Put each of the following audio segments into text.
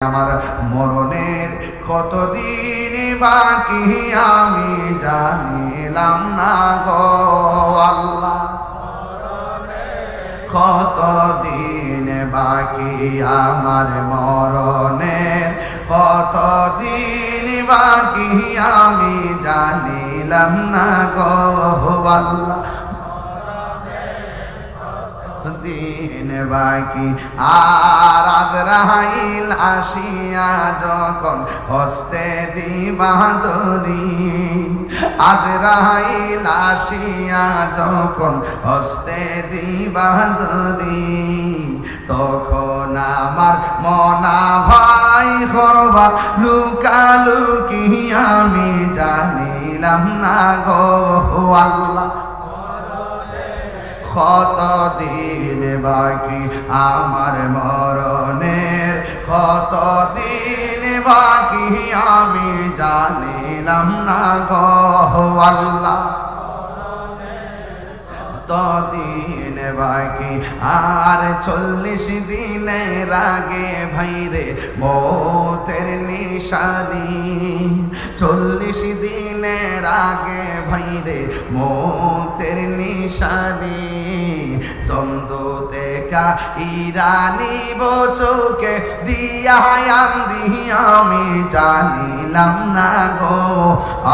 আমার মরণের কতদিন বাকি আমি জানিলাম না গো আল্লাহ। কতদিন বাকি আমার মরণের কতদিন বাকি আমি জানিলাম না গো আল্লাহ। দিন বাকি আর আজরাইল আসিয়া যখন হস্তে দিবা ধরি, আজরাইল আসিয়া যখন হস্তে দিবা ধরি, তখন আমার মনা ভাই করবা লুকালুকি আমি জানিলাম না গো আল্লাহ। কতদিন বাকি আমার মরণের কতদিন বাকি আমি জানিলাম না গো আল্লাহ। তদিন বাকি আর 40 দিনের আগে ভাইরে মৌতের নিশানি, 40 দিনের আগে ভাইরে মৌতের নিশানি, চন্দুতে কা ইরানি চোখে দিয়ায়ান দিয়া আমি জানিলাম না গো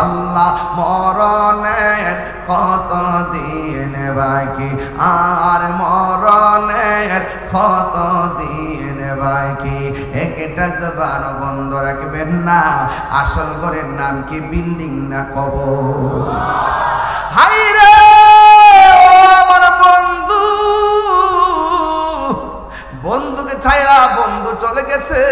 আল্লাহ। মরণের কতদিন বাকি আর মরণের কতদিন বাকি। একটা জবান বন্ধ রাখবেন না, আসল ঘরের নাম কি বিল্ডিং না কবর? হাইরে আমার বন্ধু, বন্ধুকে ছাইরা বন্ধু চলে গেছে।